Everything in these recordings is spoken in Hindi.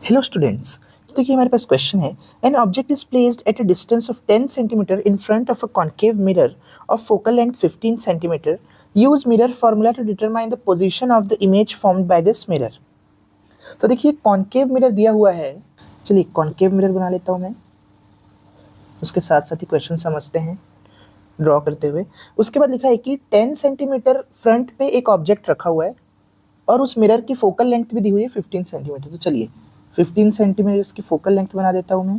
हेलो स्टूडेंट्स, तो देखिए हमारे पास क्वेश्चन है। An object is placed at a distance of 10 centimetre in front of a concave mirror of focal length 15 centimetre. Use mirror formula to determine the position of the image formed by this mirror. तो देखिए कॉन्केव मिरर दिया हुआ है, चलिए कॉन्केव मिरर बना लेता हूँ मैं, उसके साथ साथ ही क्वेश्चन समझते हैं ड्रॉ करते हुए। उसके बाद लिखा है कि 10 सेंटीमीटर फ्रंट पे एक ऑब्जेक्ट रखा हुआ है और उस मिरर की फोकल लेंथ भी दी हुई है 15 सेंटीमीटर। तो चलिए 15 सेंटीमीटर इसकी फोकल लेंथ बना देता हूँ मैं।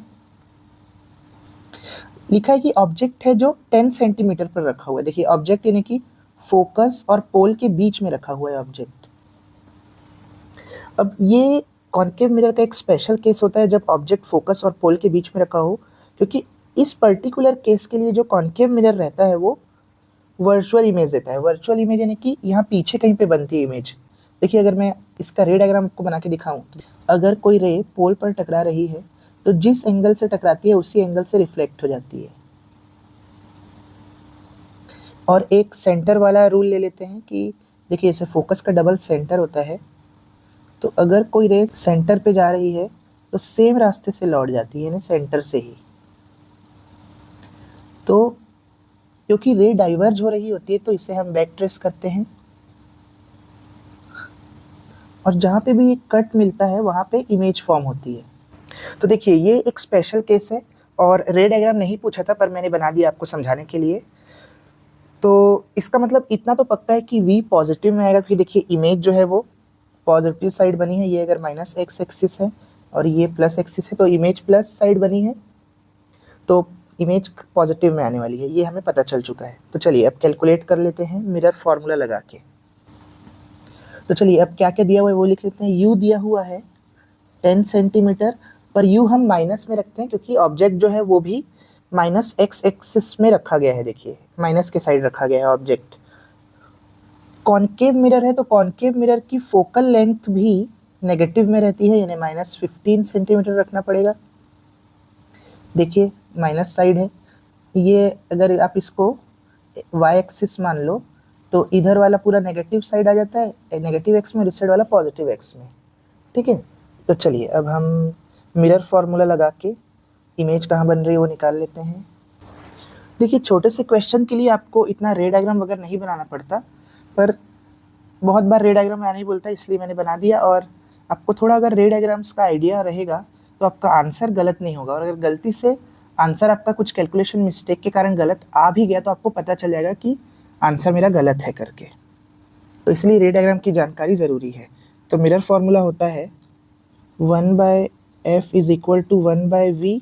लिखा है कि ऑब्जेक्ट है जो 10 सेंटीमीटर पर रखा हुआ है। देखिए ऑब्जेक्ट यानी कि फोकस और पोल के बीच में रखा हुआ है ऑब्जेक्ट। अब ये कॉन्केव मिरर का एक स्पेशल केस होता है जब ऑब्जेक्ट फोकस और पोल के बीच में रखा हो, क्योंकि इस पर्टिकुलर केस के लिए जो कॉन्केव मिरर रहता है वो वर्चुअल इमेज देता है। वर्चुअल इमेज यानी कि यहाँ पीछे कहीं पे बनती है इमेज। देखिए अगर मैं इसका रे डायग्राम आपको बना के दिखाऊं, अगर कोई रे पोल पर टकरा रही है तो जिस एंगल से टकराती है उसी एंगल से रिफ्लेक्ट हो जाती है। और एक सेंटर वाला रूल ले लेते हैं कि देखिए जैसे फोकस का डबल सेंटर होता है, तो अगर कोई रे सेंटर पे जा रही है तो सेम रास्ते से लौट जाती है, यानी सेंटर से ही। तो क्योंकि रे डाइवर्ज हो रही होती है तो इसे हम बैक ट्रेस करते हैं, और जहाँ पे भी एक कट मिलता है वहाँ पे इमेज फॉर्म होती है। तो देखिए ये एक स्पेशल केस है और रे डायग्राम नहीं पूछा था पर मैंने बना दिया आपको समझाने के लिए। तो इसका मतलब इतना तो पक्का है कि v पॉजिटिव में आएगा, क्योंकि देखिए इमेज जो है वो पॉजिटिव साइड बनी है। ये अगर माइनस एक्स एक्सिस है और ये प्लस एक्सिस है तो इमेज प्लस साइड बनी है, तो इमेज पॉजिटिव में आने वाली है, ये हमें पता चल चुका है। तो चलिए अब कैलकुलेट कर लेते हैं मिरर फॉर्मूला लगा के। तो चलिए अब क्या क्या दिया हुआ है वो लिख लेते हैं। u दिया हुआ है 10 सेंटीमीटर, पर u हम माइनस में रखते हैं क्योंकि ऑब्जेक्ट जो है वो भी माइनस एक्स एक्सिस में रखा गया है। देखिए माइनस के साइड रखा गया है ऑब्जेक्ट। कॉन्केव मिरर है तो कॉन्केव मिरर की फोकल लेंथ भी नेगेटिव में रहती है, यानी -15 सेंटीमीटर रखना पड़ेगा। देखिए माइनस साइड है, ये अगर आप इसको y एक्सिस मान लो तो इधर वाला पूरा नेगेटिव साइड आ जाता है, नेगेटिव एक्स में, और इस साइड वाला पॉजिटिव एक्स में। ठीक है, तो चलिए अब हम मिरर फॉर्मूला लगा के इमेज कहाँ बन रही है वो निकाल लेते हैं। देखिए छोटे से क्वेश्चन के लिए आपको इतना रे डायग्राम वगैरह नहीं बनाना पड़ता, पर बहुत बार रे डायग्राम आने ही बोलता है, इसलिए मैंने बना दिया। और आपको थोड़ा अगर रे डायग्राम्स का आइडिया रहेगा तो आपका आंसर गलत नहीं होगा, और अगर गलती से आंसर आपका कुछ कैलकुलेशन मिस्टेक के कारण गलत आ भी गया तो आपको पता चल जाएगा कि आंसर मेरा गलत है करके। तो इसलिए रे डायग्राम की जानकारी ज़रूरी है। तो मिरर फॉर्मूला होता है 1/f is equal to 1/v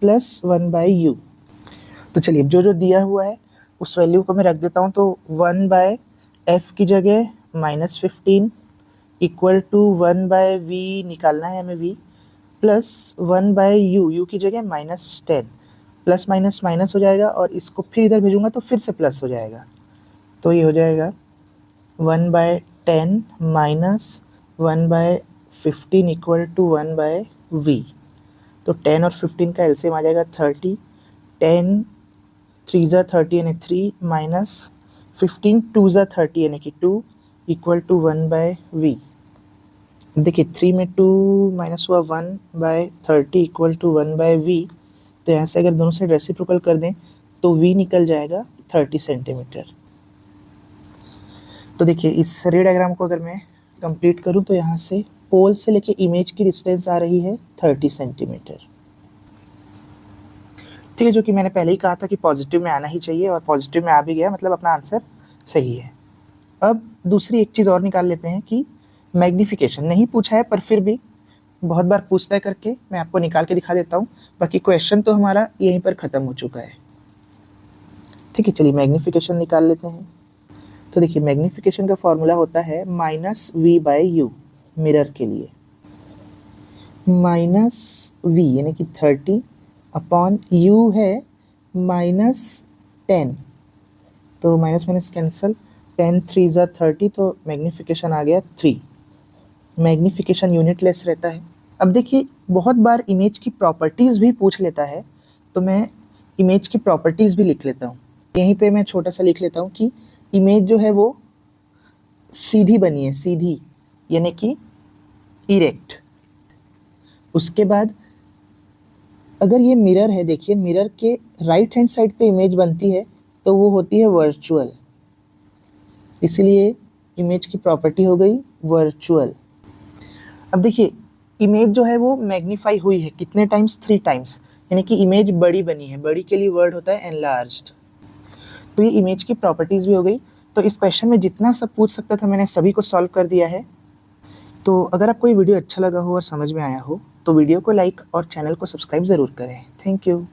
plus 1/u। तो चलिए जो जो दिया हुआ है उस वैल्यू को मैं रख देता हूँ। तो 1/f की जगह -15 इक्वल टू 1/v निकालना है हमें, v प्लस 1/u, u की जगह -10। प्लस माइनस माइनस हो जाएगा और इसको फिर इधर भेजूंगा तो फिर से प्लस हो जाएगा। तो ये हो जाएगा 1/10 माइनस 1/15 इक्वल टू 1/v। तो 10 और 15 का एलसीएम आ जाएगा 30। 10 3 ज़ा 30 यानी 3 माइनस 15 2 ज़ा 30 यानी कि 2 इक्वल टू 1/v। देखिए 3 में 2 माइनस हुआ 1/30 इक्वल टू 1/v। तो यहाँ से अगर दोनों साइड रेसिप्रोकल कर दें तो v निकल जाएगा 30 सेंटीमीटर। तो देखिए इस रे डायग्राम को अगर मैं कंप्लीट करूँ तो यहाँ से पोल से लेके इमेज की डिस्टेंस आ रही है 30 सेंटीमीटर। ठीक है, जो कि मैंने पहले ही कहा था कि पॉजिटिव में आना ही चाहिए, और पॉजिटिव में आ भी गया, मतलब अपना आंसर सही है। अब दूसरी एक चीज़ और निकाल लेते हैं कि मैग्नीफिकेशन नहीं पूछा है पर फिर भी बहुत बार पूछता है करके मैं आपको निकाल के दिखा देता हूँ। बाकी क्वेश्चन तो हमारा यहीं पर ख़त्म हो चुका है। ठीक है, चलिए मैग्नीफिकेशन निकाल लेते हैं। तो देखिए मैग्नीफिकेशन का फॉर्मूला होता है -v/u मिरर के लिए। -v यानी कि 30 अपॉन u है -10, तो माइनस माइनस कैंसिल, 10 3 ज़ा 30, तो मैग्नीफिकेशन आ गया 3। मैग्नीफिकेशन यूनिटलेस रहता है। अब देखिए बहुत बार इमेज की प्रॉपर्टीज़ भी पूछ लेता है, तो मैं इमेज की प्रॉपर्टीज़ भी लिख लेता हूँ। यहीं पे मैं छोटा सा लिख लेता हूँ कि इमेज जो है वो सीधी बनी है, सीधी यानी कि इरेक्ट। उसके बाद अगर ये मिरर है, देखिए मिरर के राइट हैंड साइड पे इमेज बनती है तो वो होती है वर्चुअल, इसलिए इमेज की प्रॉपर्टी हो गई वर्चुअल। अब देखिए इमेज जो है वो मैग्नीफाई हुई है कितने टाइम्स, 3 टाइम्स, यानी कि इमेज बड़ी बनी है। बड़ी के लिए वर्ड होता है एनलार्ज्ड। तो ये इमेज की प्रॉपर्टीज़ भी हो गई। तो इस क्वेश्चन में जितना सब पूछ सकता था मैंने सभी को सॉल्व कर दिया है। तो अगर आपको ये वीडियो अच्छा लगा हो और समझ में आया हो तो वीडियो को लाइक और चैनल को सब्सक्राइब ज़रूर करें। Thank you.